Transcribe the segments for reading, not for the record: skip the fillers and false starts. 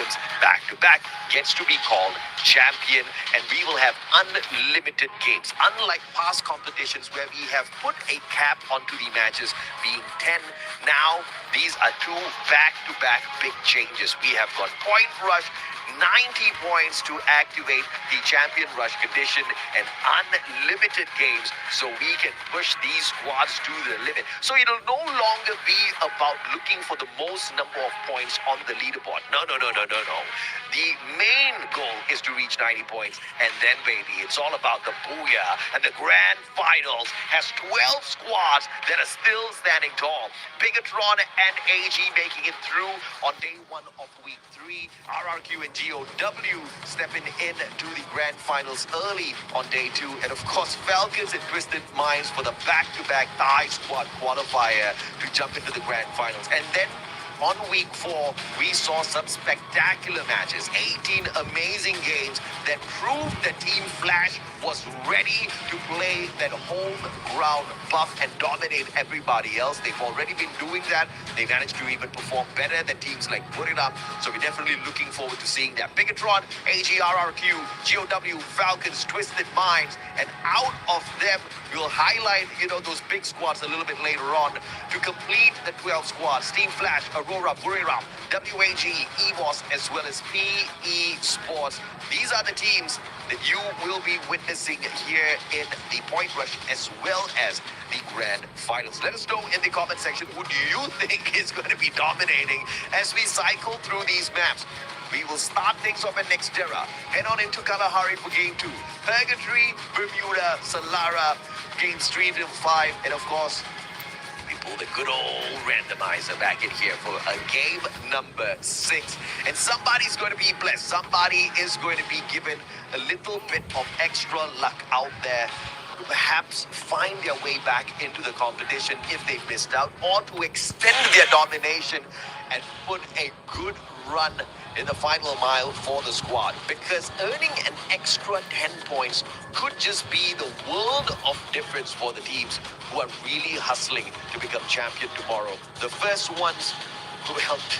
wins back-to-back gets to be called champion, and we will have unlimited games. Unlike past competitions where we have put a cap onto the matches being 10, now these are two back-to-back big changes. We have got Point Rush, 90 points to activate the Champion Rush condition, and unlimited games so we can push these squads to the limit. So it'll no longer be about looking for the most number of points on the leaderboard. No. The main goal is to reach 90 points, and then, baby, it's all about the booyah. And the grand finals has 12 squads that are still standing tall. Bigatron and AG making it through on day 1 of week 3. RRQ and GOW stepping in to the grand finals early on day 2. And of course, Falcons and Twisted Minds for the back-to-back Thai squad qualifier to jump into the grand finals. And then on week 4, we saw some spectacular matches, 18 amazing games that proved that Team Flash was ready to play that home ground buff and dominate everybody else. They've already been doing that. They managed to even perform better than teams like Put It Up. So we're definitely looking forward to seeing that. Bigatron, AGRRQ, GOW, Falcons, Twisted Minds, and out of them, we'll highlight, those big squads a little bit later on to complete the 12 squads. Team Flash, Aurora, Buriram, WAG, EVOS, as well as PE Sports. These are the teams that you will be witnessing here in the Point Rush as well as the grand finals. Let us know in the comment section who do you think is going to be dominating as we cycle through these maps. We will start things off at Nextera, head on into Kalahari for Game 2, Purgatory, Bermuda, Solara, Games 3 to 5, and of course, the good old randomizer back in here for a game number 6. And somebody's going to be blessed. Somebody is going to be given a little bit of extra luck out there to perhaps find their way back into the competition if they missed out, or to extend their domination and put a good run in the final mile for the squad, because earning an extra 10 points could just be the world of difference for the teams who are really hustling to become champion tomorrow. The first ones who helped,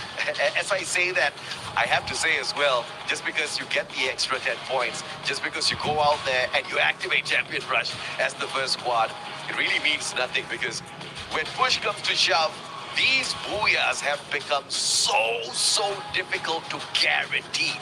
as I say that, I have to say as well, just because you get the extra 10 points, just because you go out there and you activate Champion Rush as the first squad, it really means nothing, because when push comes to shove, these booyahs have become so difficult to guarantee.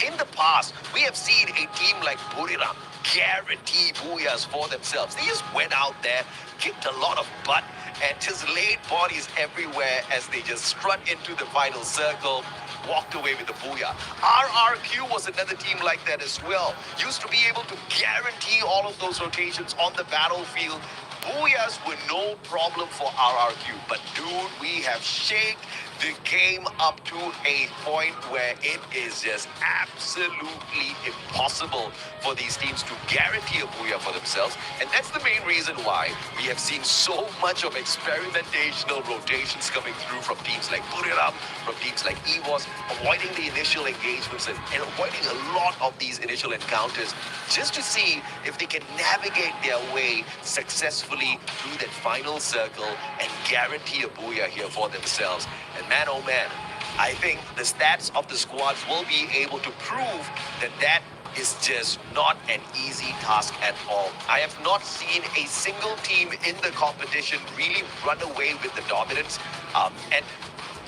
In the past, we have seen a team like Buriram guarantee booyahs for themselves. They just went out there, kicked a lot of butt, and just laid bodies everywhere as they just strut into the final circle, walked away with the booyah. RRQ was another team like that as well. Used to be able to guarantee all of those rotations on the battlefield. Booyahs were no problem for RRQ, but dude, we have shaked the game up to a point where it is just absolutely impossible for these teams to guarantee a booyah for themselves. And that's the main reason why we have seen so much of experimentational rotations coming through from teams like Buriram, from teams like EVOS, avoiding the initial engagements and avoiding a lot of these initial encounters just to see if they can navigate their way successfully through that final circle and guarantee a booyah here for themselves. And man, oh man, I think the stats of the squads will be able to prove that that is just not an easy task at all. I have not seen a single team in the competition really run away with the dominance. And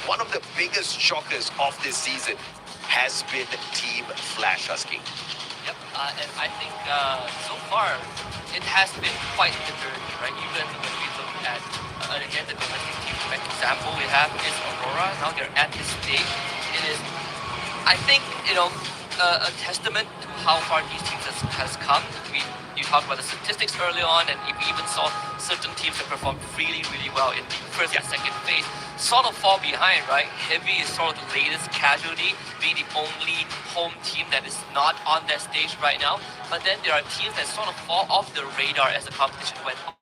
one of the biggest shockers of this season has been Team Flash Husky. Yep, and I think so far it has been quite encouraging, right? Even when we look at, again, the domestic team example we have is Aurora. Now they're at this stage. It is, I think, a testament to how far these teams has come. You talked about the statistics early on, and we even saw certain teams that performed really well in the first and second phase sort of fall behind, right? Heavy is sort of the latest casualty, being the only home team that is not on that stage right now. But then there are teams that sort of fall off the radar as the competition went on.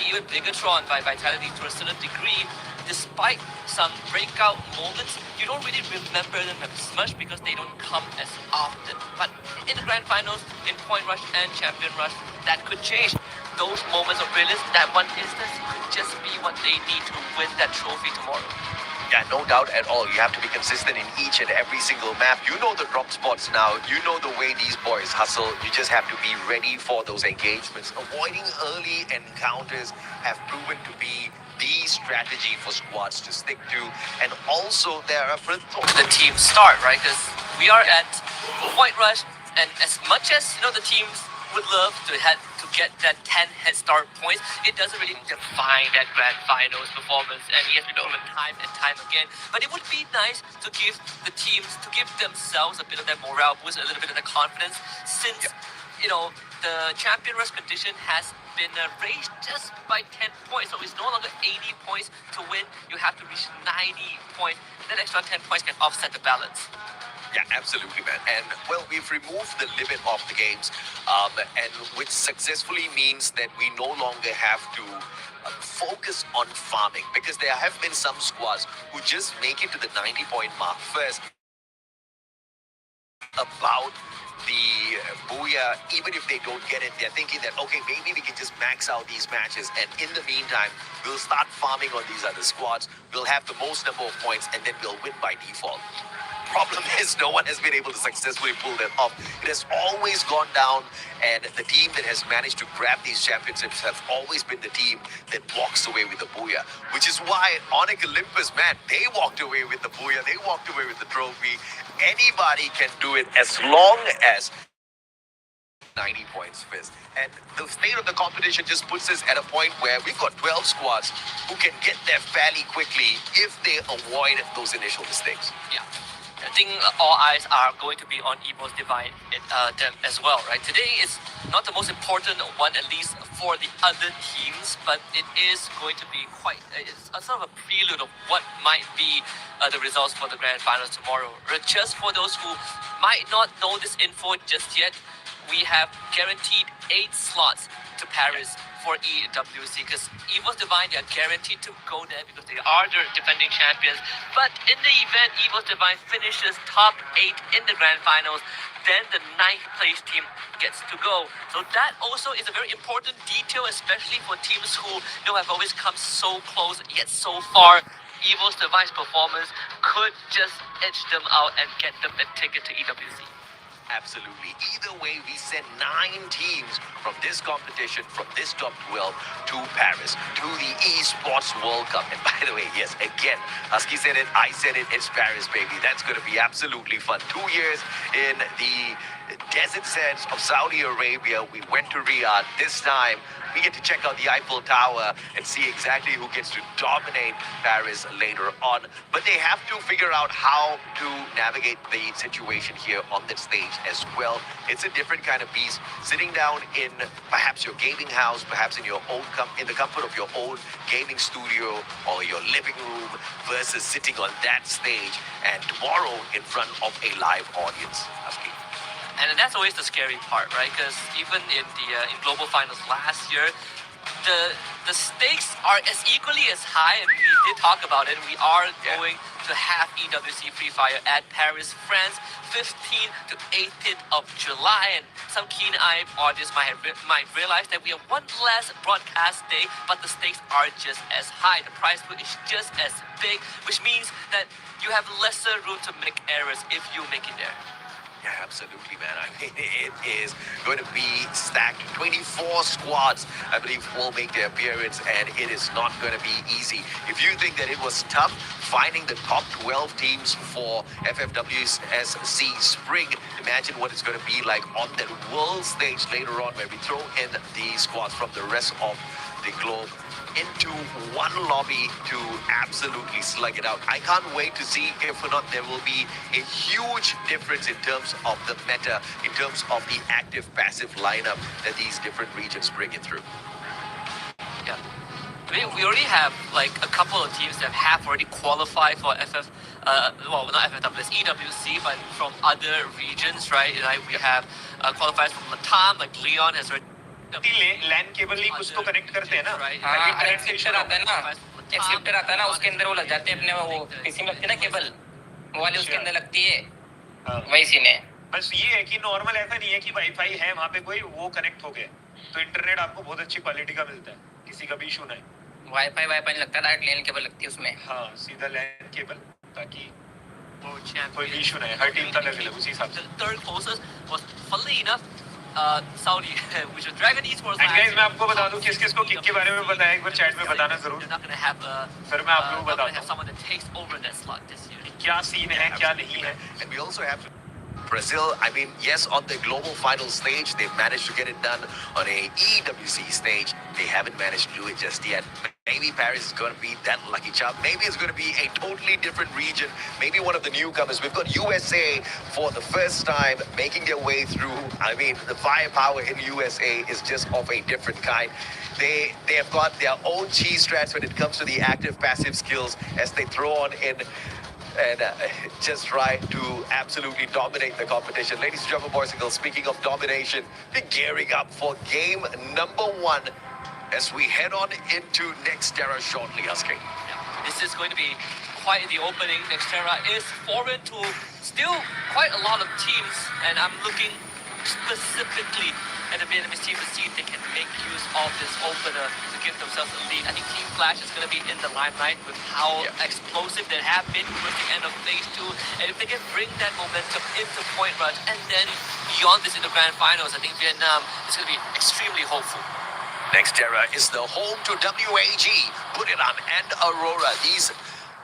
Even Bigatron by Vitality to a certain degree, despite some breakout moments, you don't really remember them as much because they don't come as often. But in the grand finals, in Point Rush and Champion Rush, that could change. Those moments of brilliance, that one instance could just be what they need to win that trophy tomorrow. Yeah, no doubt at all. You have to be consistent in each and every single map. You know the drop spots now. You know the way these boys hustle. You just have to be ready for those engagements. Avoiding early encounters have proven to be the strategy for squads to stick to. And also, there are the team start, right? Because we are at Point Rush, and as much as the teams would love to get that 10 head start points, it doesn't really define that grand finals performance, and he has been proven time and time again. But it would be nice to give the teams, to give themselves a bit of that morale boost, a little bit of the confidence, since the champion rush condition has been raised just by 10 points, so it's no longer 80 points to win. You have to reach 90 points. That extra 10 points can offset the balance. Yeah, absolutely, man. And well, we've removed the limit of the games, and which successfully means that we no longer have to focus on farming, because there have been some squads who just make it to the 90-point mark first. About the booyah, even if they don't get it, they're thinking that, okay, maybe we can just max out these matches, and in the meantime, we'll start farming on these other squads. We'll have the most number of points, and then we'll win by default. Problem is, no one has been able to successfully pull that off. It has always gone down, and the team that has managed to grab these championships have always been the team that walks away with the booyah. Which is why Onyx Olympus, man, they walked away with the booyah, they walked away with the trophy. Anybody can do it as long as 90 points first. And the state of the competition just puts us at a point where we've got 12 squads who can get there fairly quickly if they avoid those initial mistakes. Yeah. I think all eyes are going to be on Evo's Divine them as well, right? Today is not the most important one, at least for the other teams, but it is going to be it's a sort of a prelude of what might be the results for the grand finals tomorrow. Just for those who might not know this info just yet, we have guaranteed 8 slots to Paris for EWC, because Evo's Divine, they are guaranteed to go there because they are the defending champions. But in the event Evo's Divine finishes top 8 in the grand finals, then the 9th place team gets to go. So that also is a very important detail, especially for teams who have always come so close yet so far. Evo's Divine's performance could just edge them out and get them a ticket to EWC. Absolutely. Either way, we send 9 teams from this competition, from this top 12 to Paris, to the Esports World Cup. And by the way, yes, again, Husky said it, I said it, it's Paris, baby. That's going to be absolutely fun. 2 years in the desert sands of Saudi Arabia. We went to Riyadh. This time, we get to check out the Eiffel Tower and see exactly who gets to dominate Paris later on. But they have to figure out how to navigate the situation here on that stage as well. It's a different kind of beast. Sitting down in perhaps your gaming house, perhaps in your own in the comfort of your own gaming studio or your living room, versus sitting on that stage and tomorrow in front of a live audience. And that's always the scary part, right? Because even in the in global finals last year, the stakes are as equally as high, and we did talk about it. We are going to have EWC Free Fire at Paris, France, 15th to 18th of July. And some keen-eyed audience might realize that we have one less broadcast day, but the stakes are just as high. The prize pool is just as big, which means that you have lesser room to make errors if you make it there. Yeah, absolutely, man. I mean, it is going to be stacked. 24 squads, I believe, will make their appearance, and it is not going to be easy. If you think that it was tough finding the top 12 teams for FFWS Spring, imagine what it's going to be like on that world stage later on, where we throw in the squads from the rest of the globe into one lobby to absolutely slug it out. I can't wait to see if or not there will be a huge difference in terms of the meta, in terms of the active-passive lineup that these different regions bring it through. Yeah. We already have like a couple of teams that have already qualified for well, not FFWS, EWC, but from other regions, right? We have qualifiers from Latam, like Leon has already LAN cable ही कुछ तो connect करते हैं ना acceptor आता है ना acceptor आता है ना उसके अंदर वो लग जाते हैं अपने वो पीसी में लगती है ना केबल वो वाली उसके अंदर लगती है वैसी ने बस ये है कि नॉर्मल ऐसा नहीं है कि वाईफाई है वहाँ पे कोई वो कनेक्ट हो गया तो इंटरनेट आपको बहुत अच्छी क्वालिटी का मिलता है किसी का भी इशू नहीं वाईफाई नहीं लगता, डायरेक्ट लैन केबल लगती है उसमें. हाँ सीधा लैन केबल, ताकि World champion. कोई भी issue नहीं है, हर टीम का अलग-अलग उसी हिसाब से. The third closest was, funnily enough, Saudi, which was Dragon Esports. And guys, मैं आपको बता दूं किस-किस को किक के बारे में पता है, एक बार चैट में बताना जरूर. They're not gonna have फिर मैं आप लोगों को not gonna बताता have someone that takes over that slot this year. हूँ क्या सीन है, क्या नहीं है. And we also have Brazil. I mean, yes, on the global final stage, they've managed to get it done. On a EWC stage, they haven't managed to do it just yet. Maybe Paris is going to be that lucky charm. Maybe it's going to be a totally different region. Maybe one of the newcomers. We've got USA for the first time making their way through. I mean, the firepower in USA is just of a different kind. They have got their own cheese strats when it comes to the active-passive skills as they throw on in and just try to absolutely dominate the competition. Ladies and gentlemen, boys and girls, speaking of domination, we're gearing up for game number 1 as we head on into Nextera shortly, Husky. Yeah, this is going to be quite the opening. Nextera is foreign to still quite a lot of teams, and I'm looking specifically at the Vietnamese team to see if they can make use of this opener to give themselves a lead. I think Team Flash is going to be in the limelight with how explosive they have been towards the end of phase 2, and if they can bring that momentum into Point Rush and then beyond this in the grand finals, I think Vietnam is going to be extremely hopeful. Nextera is the home to WAG, Buriram and Aurora. These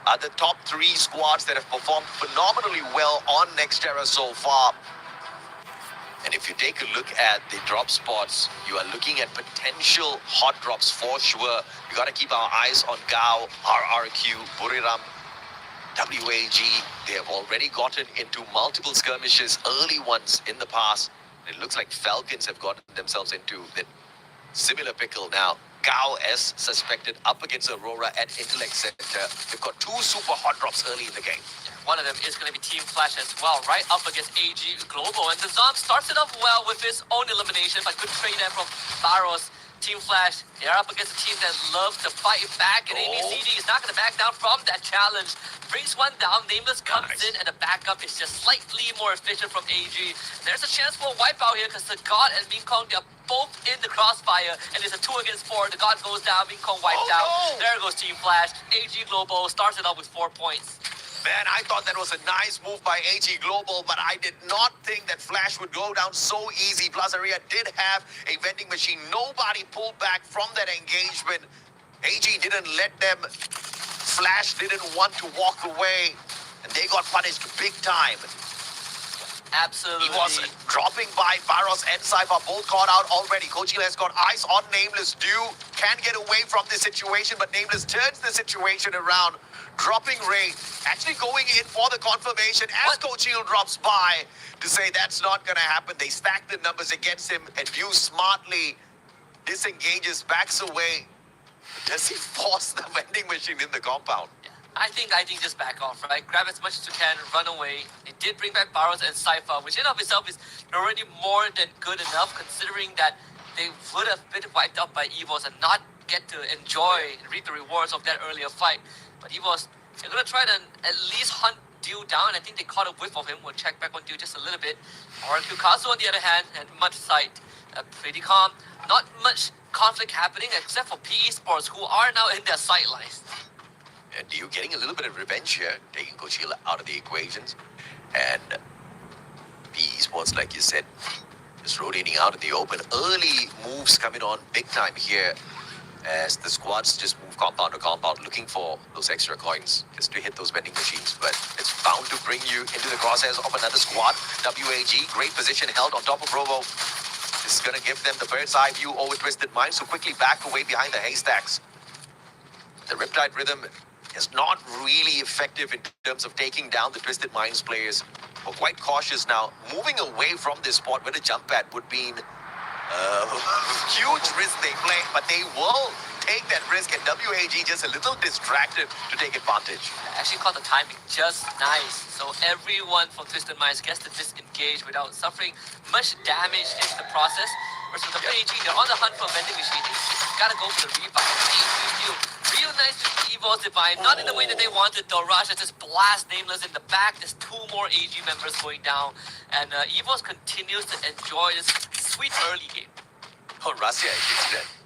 are the top 3 squads that have performed phenomenally well on Nextera so far. And if you take a look at the drop spots, you are looking at potential hot drops for sure. We got to keep our eyes on Gao, RRQ, Buriram, WAG. They have already gotten into multiple skirmishes, early ones in the past. It looks like Falcons have gotten themselves into the similar pickle now. Gao, as suspected, up against Aurora at Intellect Center. They've got 2 super hot drops early in the game. One of them is going to be Team Flash as well, right up against AG Global. And the Zom starts it off well with his own elimination, but good trade there from Barros. Team Flash, they're up against a team that loves to fight back, and ABCD is not going to back down from that challenge. Brings one down, Nameless comes in, and the backup is just slightly more efficient from AG. There's a chance for a wipeout here because the God and Wing Kong, they're both in the crossfire, and it's a 2 against 4. The God goes down, Wing Kong wiped out. There goes Team Flash. AG Global starts it off with 4 points. Man, I thought that was a nice move by AG Global, but I did not think that Flash would go down so easy. Plazaria did have a vending machine. Nobody pulled back from that engagement. AG didn't let them. Flash didn't want to walk away, and they got punished big time. Absolutely. He was dropping by. Barros and Cypher both caught out already. Kochil has got eyes on Nameless. Can get away from this situation, but Nameless turns the situation around. Dropping Ray, actually going in for the confirmation as Kochil drops by to say that's not going to happen. They stack the numbers against him, and View smartly disengages, backs away. Does he force the vending machine in the compound? I think just back off, right? Grab as much as you can, run away. They did bring back Barros and Cypher, which in of itself is already more than good enough, considering that they would have been wiped out by Evos and not get to enjoy and reap the rewards of that earlier fight. But Evos, they're going to try to at least hunt Dew down. I think they caught a whiff of him. We'll check back on Dew just a little bit. RQ Kazu, on the other hand, had much sight. Pretty calm. Not much conflict happening except for PE Sports, who are now in their sightlines. And Dew getting a little bit of revenge here, taking Kochil out of the equations. And PE Sports, like you said, just rotating out in the open. Early moves coming on big time here as the squads just move compound to compound, looking for those extra coins just to hit those vending machines. But it's bound to bring you into the crosshairs of another squad. WAG, great position held on top of Robo. This is going to give them the bird's eye view over Twisted Mind, so quickly back away behind the haystacks. The Riptide Rhythm is not really effective in terms of taking down the Twisted Minds players. We're quite cautious now. Moving away from this spot where the jump pad would be huge risk they play, but they will take that risk, and WAG just a little distracted to take advantage. Actually caught the timing just nice. So everyone from Twisted Minds gets to disengage without suffering much damage in the process. Versus WAG, they're on the hunt for a vending machine. They gotta go for the revive. Real nice with Evo's Divine, not in the way that they wanted though. Raj just blast Nameless in the back. There's 2 more AG members going down, and Evo's continues to enjoy this sweet early game. Oh, Russia, it's